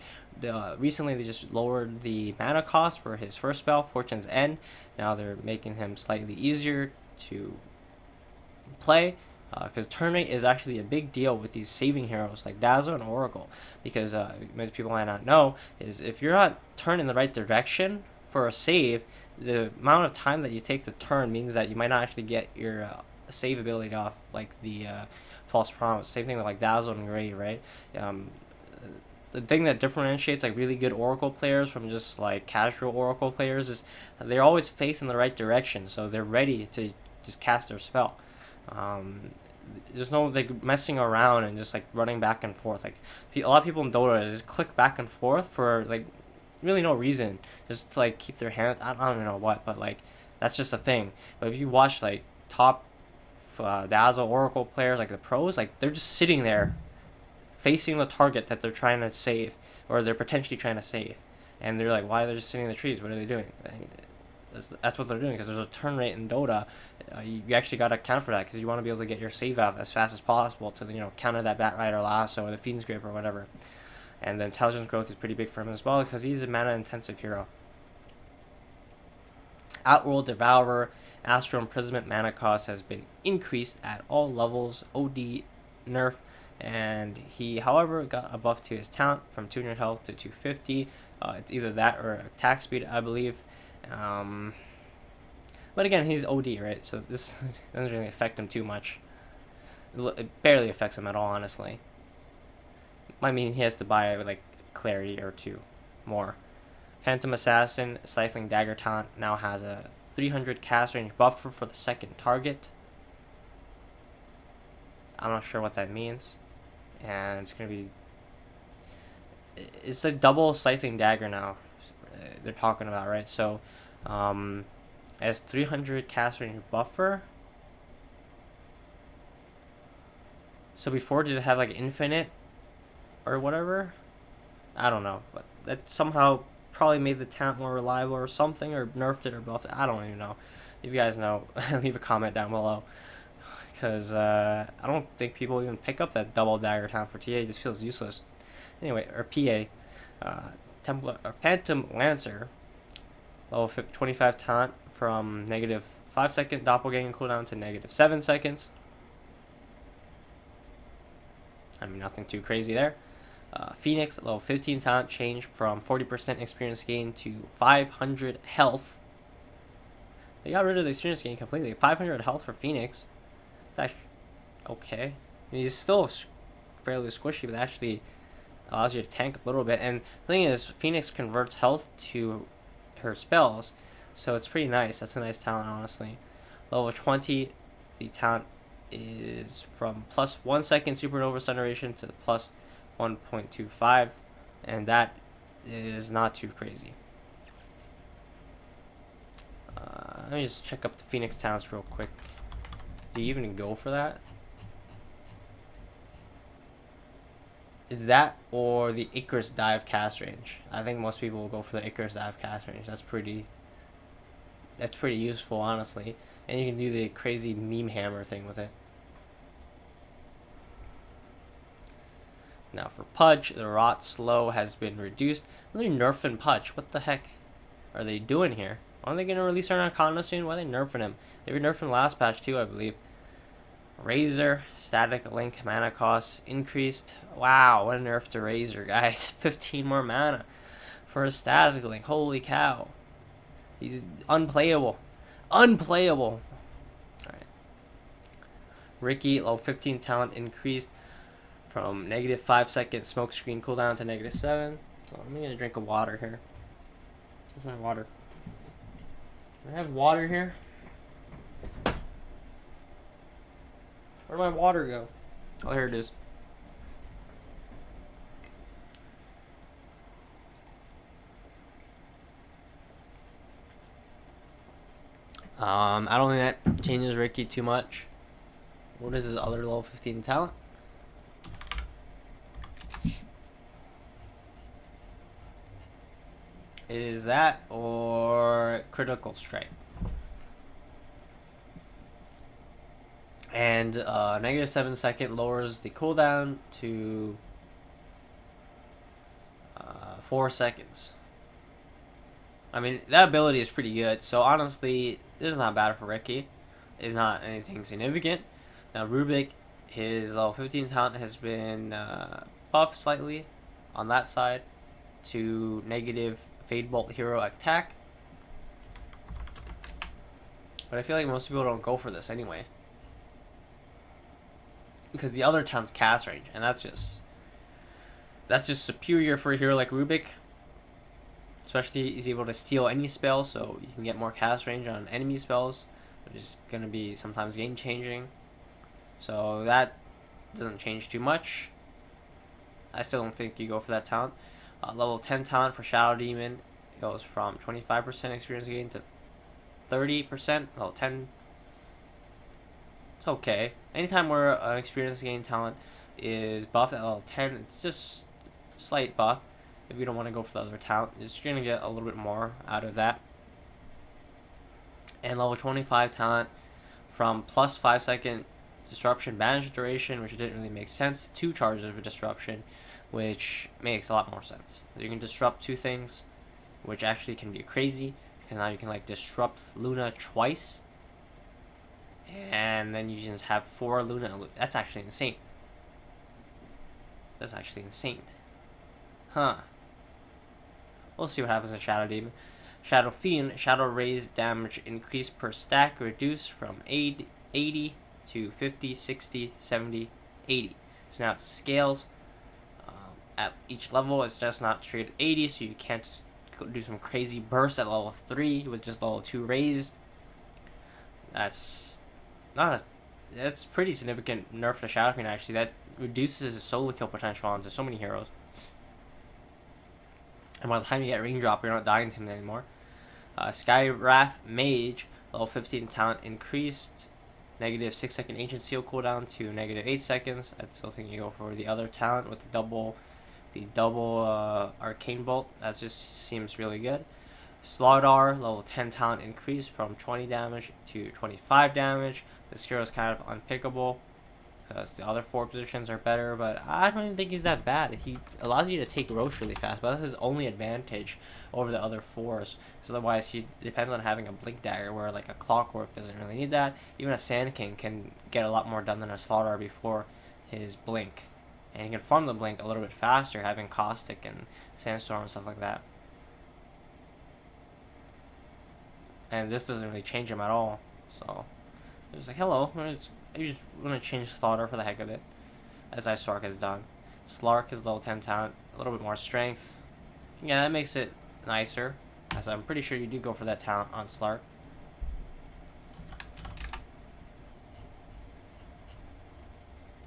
Recently, they just lowered the mana cost for his first spell, Fortune's End. Now they're making him slightly easier to play, because turn rate is actually a big deal with these saving heroes like Dazzle and Oracle. Because most people might not know, is if you're not turned in the right direction for a save, the amount of time that you take to turn means that you might not actually get your save ability off, like the false promise. Same thing with like Dazzle and Ray, right? The thing that differentiates like really good Oracle players from just like casual Oracle players is they're always facing the right direction, so they're ready to just cast their spell. There's no like messing around and just like running back and forth. Like a lot of people in Dota just click back and forth for like really no reason, just to like keep their hand. I don't know what, but like that's just a thing. But if you watch like top Dazzle Oracle players, like the pros, like they're just sitting there facing the target that they're trying to save, or they're potentially trying to save, and they're like, why are they just sitting in the trees? What are they doing? That's what they're doing, because there's a turn rate in Dota. You actually got to account for that, because you want to be able to get your save out as fast as possible to, you know, counter that Bat Rider Lasso or the Fiend's Grip or whatever. And the intelligence growth is pretty big for him as well, because he's a mana intensive hero. Outworld Devourer, Astral Imprisonment mana cost has been increased at all levels, OD nerf, and he, however, got a buff to his talent from 200 health to 250. It's either that or attack speed, I believe. But again, he's OD, right? So this doesn't really affect him too much. It barely affects him at all, honestly. Might mean he has to buy like Clarity or two more. Phantom Assassin, Stifling Dagger taunt now has a 300 cast range buffer for the second target. I'm not sure what that means. And it's going to be... It's a double Stifling Dagger now they're talking about, right? So, as 300 cast range buffer. So before, did it have like infinite or whatever? I don't know, but that somehow probably made the talent more reliable or something, or nerfed it or buffed it. I don't even know. If you guys know, leave a comment down below, because I don't think people even pick up that double dagger talent for TA. It just feels useless. Anyway, or PA, Phantom Lancer, level 25 taunt from -5 second doppelganger cooldown to -7 seconds. I mean, nothing too crazy there. Phoenix, level 15 taunt, change from 40% experience gain to 500 health. They got rid of the experience gain completely. 500 health for Phoenix. That's okay. I mean, he's still fairly squishy, but actually allows you to tank a little bit. And the thing is, Phoenix converts health to her spells, so it's pretty nice. That's a nice talent, honestly. Level 20, the talent is from +1 second supernova stun duration to +1.25, and that is not too crazy. Let me just check up the Phoenix talents real quick. Do you even go for that? Is that or the Icarus Dive cast range? I think most people will go for the Icarus Dive cast range. That's pretty useful, honestly. And you can do the crazy meme hammer thing with it. Now for Pudge, the Rot Slow has been reduced. Really nerfing Pudge. What the heck are they doing here? Aren't they going to release our Anaconda soon? Why are they nerfing him? They were nerfing last patch too, I believe. Razor, Static Link mana cost increased. Wow, what a nerf to Razor, guys. 15 more mana for a Static Link. Holy cow. He's unplayable. Unplayable. Alright. Ricky, level 15 talent increased from -5 second smoke screen cooldown to -7. So I'm gonna drink a water here. Where's my water? Do I have water here? Where'd my water go? Oh, here it is. I don't think that changes Ricky too much. What is his other level 15 talent? It is that or Critical Strike. And -7 second lowers the cooldown to 4 seconds. I mean, that ability is pretty good. So honestly, this is not bad for Ricky. It's not anything significant. Now Rubik, his level 15 talent has been buffed slightly on that side to negative Fade Bolt hero attack. But I feel like most people don't go for this anyway, because the other talent's cast range, and that's just superior for a hero like Rubik. Especially he's able to steal any spell, so you can get more cast range on enemy spells, which is going to be sometimes game changing. So that doesn't change too much. I still don't think you go for that talent. Level 10 talent for Shadow Demon goes from 25% experience gain to 30%. Level 10. It's okay. Anytime where an experience gain talent is buffed at level 10, it's just a slight buff. If you don't want to go for the other talent, you're going to get a little bit more out of that. And level 25 talent from plus 5-second disruption banish duration, which didn't really make sense, 2 charges of disruption, which makes a lot more sense. You can disrupt 2 things, which actually can be crazy, because now you can like disrupt Luna twice, and then you just have 4 Luna. That's actually insane. That's actually insane. Huh. We'll see what happens in Shadow Demon. Shadow Fiend, Shadow Raise damage increase per stack reduced from 80 to 50, 60, 70, 80. So now it scales at each level. It's just not straight at 80, so you can't just do some crazy burst at level 3 with just level 2 raised. That's not a... That's pretty significant nerf to Shadow Fiend, actually. That reduces his solo kill potential onto so many heroes. And by the time you get ring drop, you're not dying to him anymore. Sky Wrath Mage, level 15 talent increased. Negative 6-second Ancient Seal cooldown to negative 8 seconds. I still think you go for the other talent with the double Arcane Bolt. That just seems really good. Slaughdar, level 10 talent increased from 20 damage to 25 damage. This hero is kind of unpickable because the other 4 positions are better, but I don't even think he's that bad. He allows you to take Roche really fast, but that's his only advantage over the other 4s. So otherwise, he depends on having a Blink Dagger, where like a Clockwork doesn't really need that. Even a Sand King can get a lot more done than a Slaughdar before his Blink. And he can farm the Blink a little bit faster, having Caustic and Sandstorm and stuff like that. And this doesn't really change him at all. So, it was like, hello, I just want to change Slaughter for the heck of it, as Slark has done. Slark is level 10 talent, a little bit more strength. Yeah, that makes it nicer, as I'm pretty sure you do go for that talent on Slark.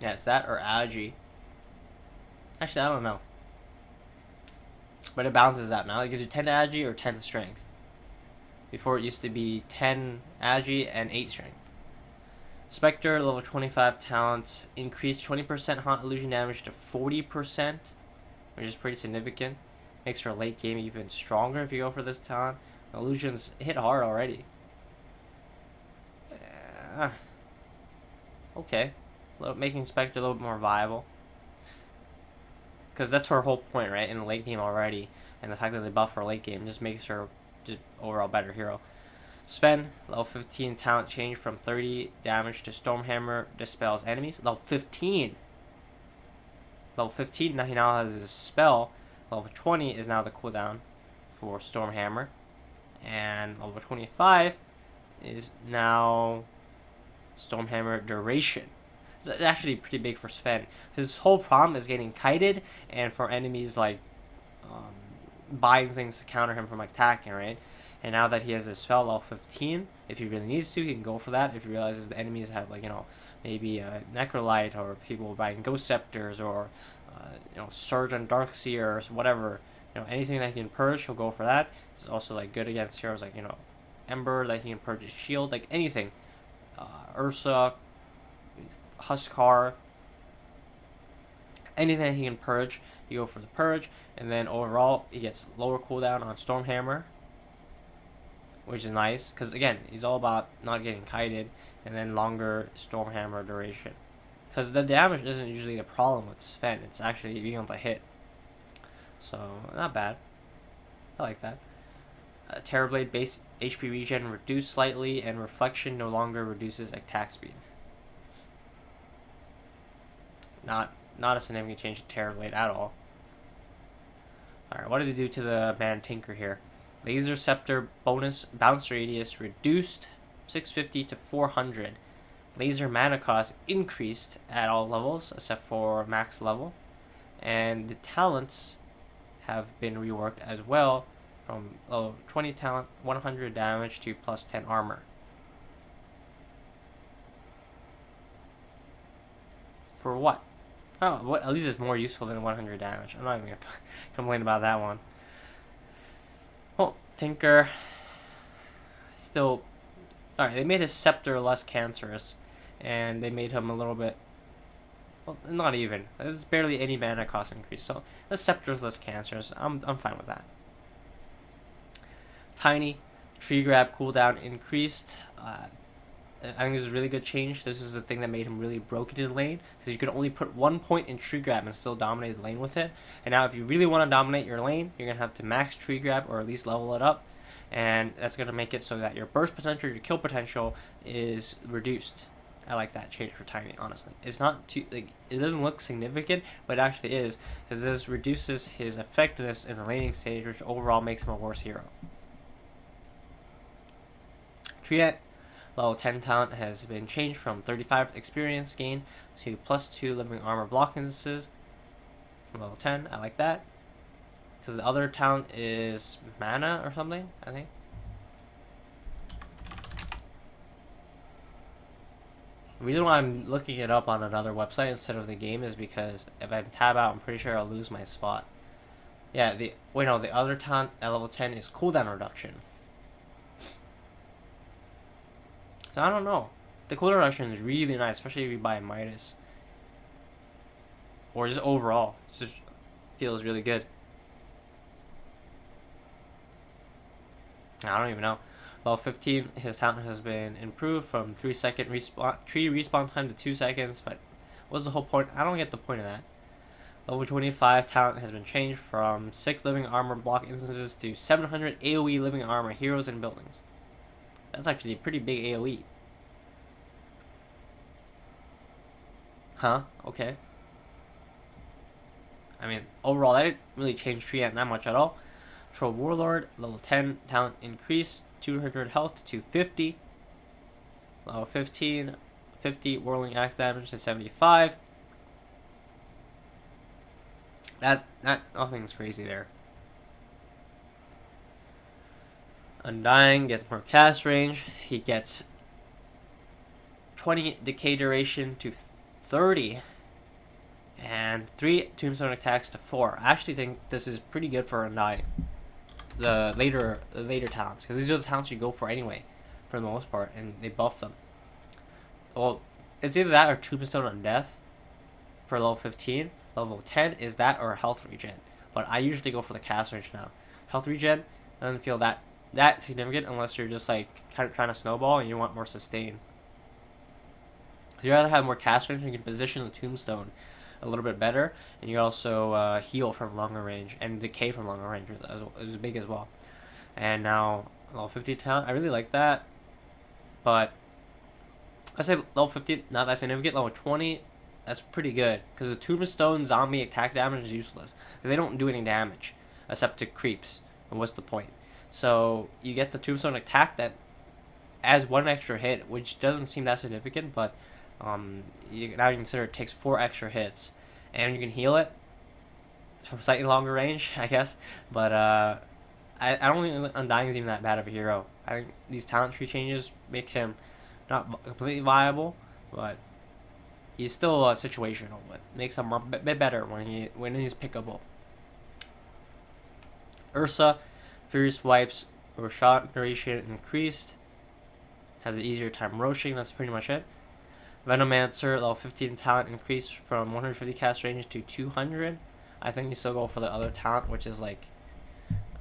Yeah, it's that or Agi. Actually, I don't know. But it balances out now. It gives you 10 Agi or 10 strength. Before it used to be 10 Agi and 8 strength. Spectre, level 25 talents, increased 20% haunt illusion damage to 40%, which is pretty significant. Makes her late game even stronger if you go for this talent. Illusions hit hard already. Okay. Making Spectre a little bit more viable. Because that's her whole point, right? In the late game already. And the fact that they buff her late game just makes her just overall better hero. Sven, level 15 talent change from 30 damage to Stormhammer dispels enemies. Level 15. Level 15, now he now has his spell. Level 20 is now the cooldown for Stormhammer. And level 25 is now Stormhammer duration. It's actually pretty big for Sven. His whole problem is getting kited, and for enemies like buying things to counter him from attacking, right? And now that he has his spell level 15, if he really needs to, he can go for that. If he realizes the enemies have, like, you know, maybe Necrolite, or people buying Ghost Scepters, or you know, Surge on Darkseers, whatever, you know, anything that he can purge, he'll go for that. It's also like good against heroes like, you know, Ember, that he can purge his shield, like anything. Ursa, Huskar, anything that he can purge, you go for the purge. And then overall, he gets lower cooldown on Stormhammer, which is nice, because again, he's all about not getting kited, and then longer Stormhammer duration. Because the damage isn't usually the problem with Sven, it's actually being able to hit. So, not bad. I like that. Terrorblade base HP regen reduced slightly, and Reflection no longer reduces attack speed. Not a significant change to Terrorblade at all. Alright, what did they do to the man Tinker here? Laser Scepter bonus bounce radius reduced 650 to 400. Laser mana cost increased at all levels except for max level. And the talents have been reworked as well from 20 talent, 100 damage to plus 10 armor. For what? Oh, what? At least it's more useful than 100 damage. I'm not even gonna complain about that one. Oh, Tinker. Still. Alright, they made his scepter less cancerous. And they made him a little bit. Well, not even. There's barely any mana cost increase. So the scepter's less cancerous. I'm fine with that. Tiny. Tree grab cooldown increased. I think this is a really good change. This is the thing that made him really broken in lane, because you could only put 1 point in tree grab and still dominate the lane with it. And now if you really want to dominate your lane, you're going to have to max tree grab or at least level it up. And that's going to make it so that your burst potential, your kill potential is reduced. I like that change for Tiny, honestly. It's not too, like, it doesn't look significant, but it actually is, because this reduces his effectiveness in the laning stage, which overall makes him a worse hero. Triet. Level 10 talent has been changed from 35 experience gain to +2 living armor block instances from level 10. I like that. Because the other talent is mana or something, I think. The reason why I'm looking it up on another website instead of the game is because if I tab out, I'm pretty sure I'll lose my spot. Yeah, the other talent at level 10 is cooldown reduction. So I don't know. The cooldown reduction is really nice, especially if you buy Midas. Or just overall. It just feels really good. I don't even know. Level 15, his talent has been improved from 3-second respawn time to 2 seconds, but what's the whole point? I don't get the point of that. Level 25 talent has been changed from 6 living armor block instances to 700 AoE living armor heroes and buildings. That's actually a pretty big AoE. Huh? Okay. I mean, overall, that didn't really change Triant that much at all. Troll Warlord, level 10, talent increased, 200 health to 250. Level 15, 50 whirling axe damage to 75. Nothing's crazy there. Undying gets more cast range. He gets 20 decay duration to 30. And 3 tombstone attacks to 4. I actually think this is pretty good for Undying. The later talents, because these are the talents you go for anyway, for the most part, and they buff them. Well, it's either that or Tombstone on Death for level 15. Level 10 is that or health regen. But I usually go for the cast range now. Health regen doesn't feel that significant unless you're just like kind of trying to snowball and you want more sustain. You'd rather have more cast range, and you can position the Tombstone a little bit better, and you also heal from longer range and decay from longer range is big as well. And now level 50 talent, I really like that, but I say level 50 not that significant. Level 20, that's pretty good, because the Tombstone zombie attack damage is useless because they don't do any damage except to creeps, and what's the point? So you get the Tombstone attack that adds 1 extra hit, which doesn't seem that significant, but now you consider it takes 4 extra hits, and you can heal it from slightly longer range, I guess. But I don't think Undying is even that bad of a hero. I think these talent tree changes make him not completely viable, but he's still situational. But makes him a bit better when he's pickable. Ursa, Furious Wipes, or shot duration increased. Has an easier time roaching. That's pretty much it. Venomancer, level 15 talent increased from 150 cast range to 200. I think you still go for the other talent, which is like,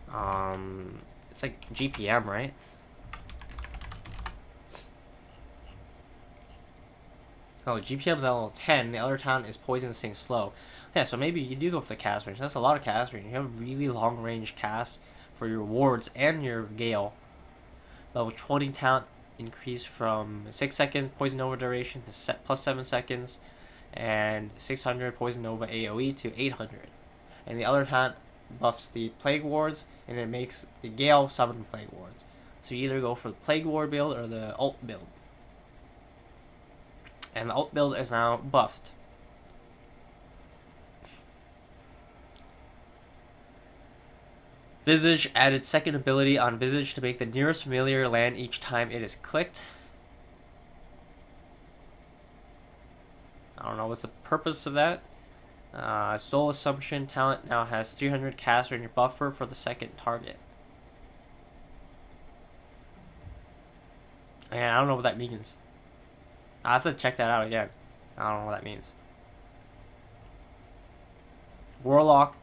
it's like GPM, right? Oh, GPM's at level 10. The other talent is Poison Sting Slow. Yeah, so maybe you do go for the cast range. That's a lot of cast range. You have really long range cast for your wards and your Gale. Level 20 talent increased from 6 second Poison Nova duration to plus 7 seconds, and 600 Poison Nova AoE to 800. And the other talent buffs the Plague Wards, and it makes the Gale summon Plague Wards. So you either go for the Plague Ward build or the ult build. And the ult build is now buffed. Visage added second ability on Visage to make the nearest familiar land each time it is clicked. don't know what's the purpose of that. Soul Assumption talent now has 300 cast range buffer for the second target. And I don't know what that means. I have to check that out again. I don't know what that means. Warlock,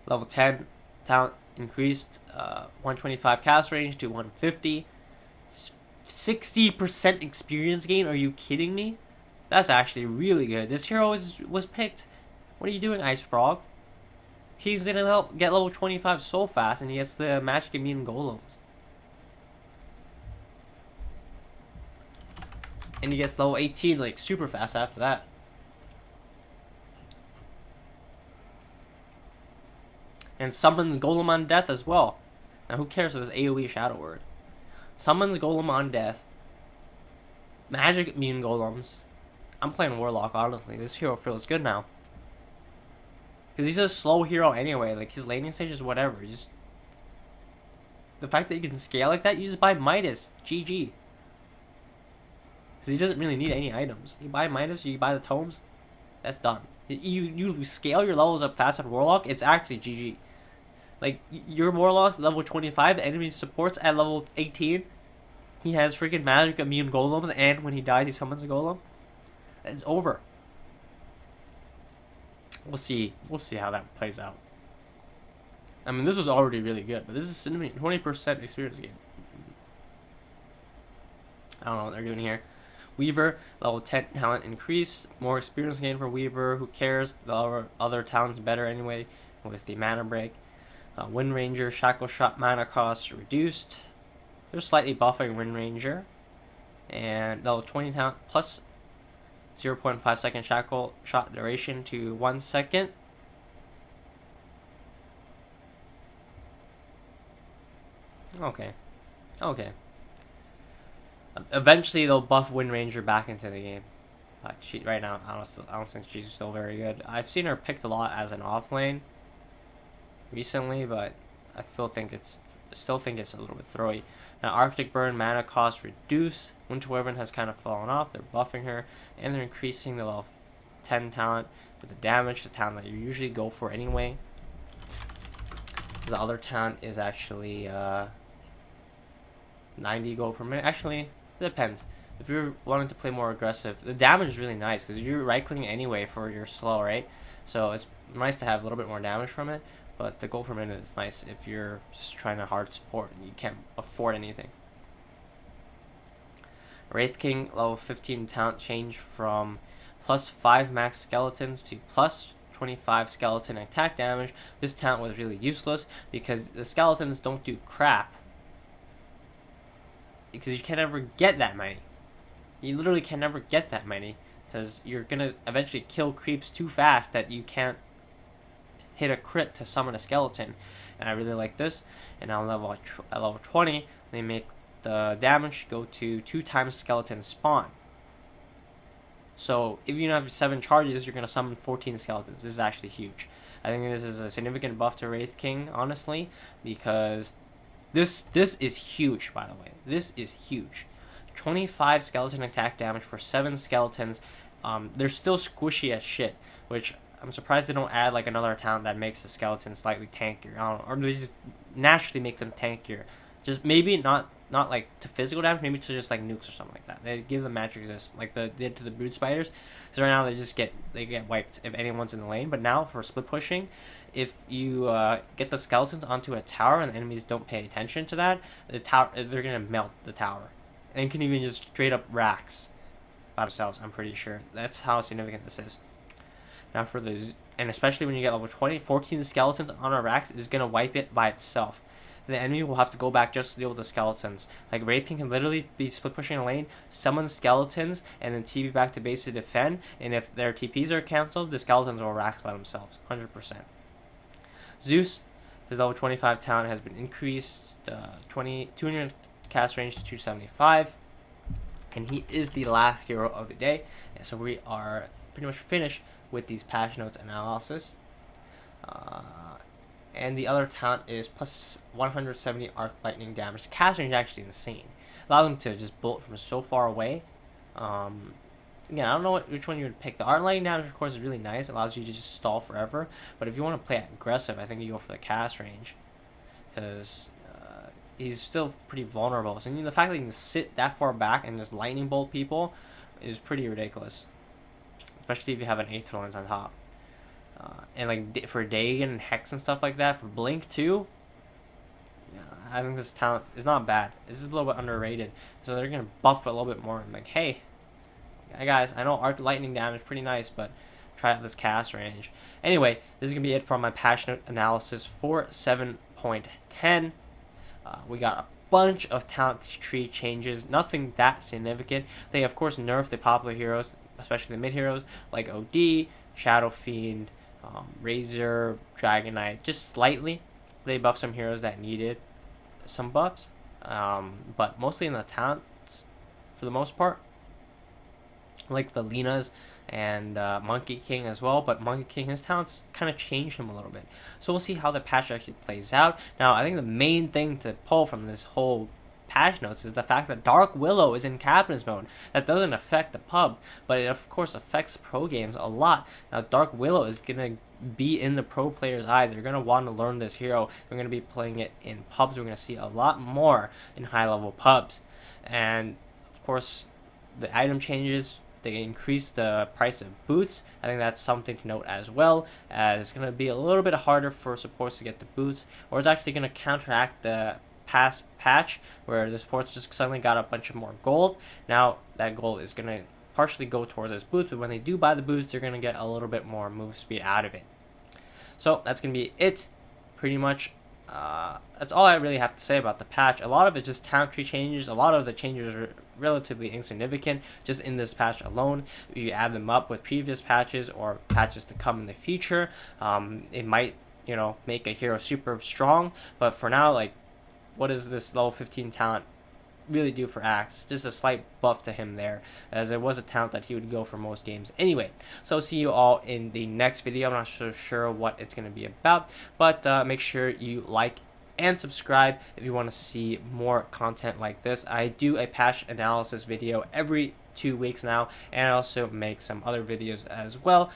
level 10, talent increased 125 cast range to 150. 60% experience gain? Are you kidding me? That's actually really good. This hero was picked. What are you doing, Ice Frog? He's gonna help get level 25 so fast, and he gets the magic immune golems. And he gets level 18 like super fast after that. And summons Golem on Death as well. Now who cares if it's AoE Shadow Word? Summons Golem on Death. Magic immune golems. I'm playing Warlock, honestly. This hero feels good now. Because he's a slow hero anyway. Like, his laning stage is whatever. Just the fact that you can scale like that, you just buy Midas. GG. Because he doesn't really need any items. You buy Midas, you buy the tomes, that's done. You scale your levels up fast at Warlock, it's actually GG. Like, your Warlock's level 25, the enemy supports at level 18. He has freaking magic immune golems, and when he dies, he summons a golem. It's over. We'll see how that plays out. I mean, this was already really good, but this is 20% experience gain. I don't know what they're doing here. Weaver, level 10 talent increase. More experience gain for Weaver. Who cares? The other talent's better anyway with the mana break. Wind Ranger, Shackle Shot mana cost reduced. They're slightly buffing Wind Ranger. And level 20 talent plus 0.5 second shackle shot duration to 1 second. Okay. Eventually they'll buff Wind Ranger back into the game. But right now I don't think she's still very good. I've seen her picked a lot as an off lane recently, but I still think it's a little bit throwy. Now Arctic Burn mana cost reduced. Winter Wyvern has kind of fallen off. They're buffing her, and they're increasing the level 10 talent with the damage, the talent that you usually go for anyway. The other talent is actually 90 gold per minute. Actually, it depends. If you're wanting to play more aggressive, the damage is really nice because you're right clicking anyway for your slow, right? So it's nice to have a little bit more damage from it. But the gold per minute is nice if you're just trying to hard support and you can't afford anything. Wraith King level 15 talent change from plus 5 max skeletons to plus 25 skeleton attack damage. This talent was really useless because the skeletons don't do crap. Because you can never get that many. You literally can never get that many because you're going to eventually kill creeps too fast that you can't hit a crit to summon a skeleton. And I really like this. And on level 20, they make the damage go to 2 times skeleton spawn. So if you have 7 charges, you're going to summon 14 skeletons. This is actually huge. I think this is a significant buff to Wraith King, honestly, because this is huge, by the way. This is huge. 25 skeleton attack damage for 7 skeletons. They're still squishy as shit, which I'm surprised they don't add like another talent that makes the skeleton slightly tankier. I don't know, or they just naturally make them tankier. Just maybe not like to physical damage, maybe to just like nukes or something like that. They give them magic resist like they did to the brood spiders. So right now they get wiped if anyone's in the lane. But now for split pushing, if you get the skeletons onto a tower and the enemies don't pay attention to that, the tower they're gonna melt the tower, and can even just straight up racks by themselves. I'm pretty sure that's how significant this is. Now for those, and especially when you get level 20, 14 skeletons on a Rax is going to wipe it by itself. The enemy will have to go back just to deal with the skeletons. Like, Wraith King can literally be split pushing a lane, summon skeletons, and then TP back to base to defend, and if their TPs are cancelled, the skeletons will Rax by themselves, 100%. Zeus, his level 25 talent has been increased, 200 cast range to 275, and he is the last hero of the day, and so we are pretty much finished with these patch notes analysis. And the other talent is plus 170 arc lightning damage. The cast range is actually insane. Allows him to just bullet from so far away. Again, I don't know which one you would pick. The art lighting damage, of course, is really nice. It allows you to just stall forever. But if you want to play aggressive, I think you go for the cast range. Because he's still pretty vulnerable. So the fact that he can sit that far back and just lightning bolt people is pretty ridiculous. Especially if you have an 8th lens on top. And like for Dagon and Hex and stuff like that, for Blink too, I think this talent is not bad. This is a little bit underrated. So they're going to buff it a little bit more. I'm like, hey guys, I know arc lightning damage is pretty nice, but try out this cast range. Anyway, this is going to be it from my patch note analysis for 7.10. We got a bunch of talent tree changes, nothing that significant. They, of course, nerfed the popular heroes, especially the mid heroes, like OD, Shadow Fiend, Razor, Dragon Knight, just slightly. They buffed some heroes that needed some buffs, but mostly in the talents for the most part. Like the Linas and Monkey King as well, but Monkey King, his talents kind of changed him a little bit. So we'll see how the patch actually plays out. Now, I think the main thing to pull from this whole patch notes is the fact that Dark Willow is in Captain's mode. That doesn't affect the pub, but it of course affects pro games a lot. Now, Dark Willow is going to be in the pro players' eyes. They're going to want to learn this hero. They're going to be playing it in pubs. We're going to see a lot more in high-level pubs. And, of course, the item changes. They increased the price of boots. I think that's something to note as well, as it's going to be a little bit harder for supports to get the boots, or it's actually going to counteract the past patch where the supports just suddenly got a bunch of more gold. Now that gold is going to partially go towards this boots, but when they do buy the boots, they're going to get a little bit more move speed out of it. So that's going to be it, pretty much. That's all I really have to say about the patch. A lot of it just talent tree changes. A lot of the changes are relatively insignificant just in this patch alone. If you add them up with previous patches or patches to come in the future, it might, you know, make a hero super strong. But for now, like, what does this level 15 talent really do for Axe? Just a slight buff to him there, as it was a talent that he would go for most games anyway. So see you all in the next video. I'm not so sure what it's going to be about, but make sure you like and subscribe if you want to see more content like this. I do a patch analysis video every 2 weeks now, and I also make some other videos as well.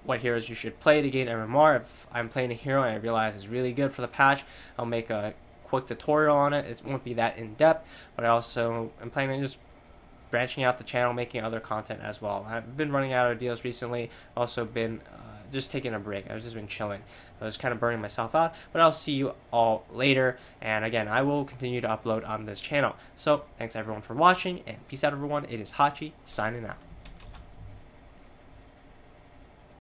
What heroes you should play to gain MMR. If I'm playing a hero and I realize it's really good for the patch, I'll make a quick tutorial on it. It won't be that in depth, but I also am planning on just branching out the channel, making other content as well. I've been running out of deals recently. Also been just taking a break. I've just been chilling. I was kind of burning myself out, but I'll see you all later. And again, I will continue to upload on this channel. So thanks everyone for watching, and peace out everyone. It is Hachi signing out.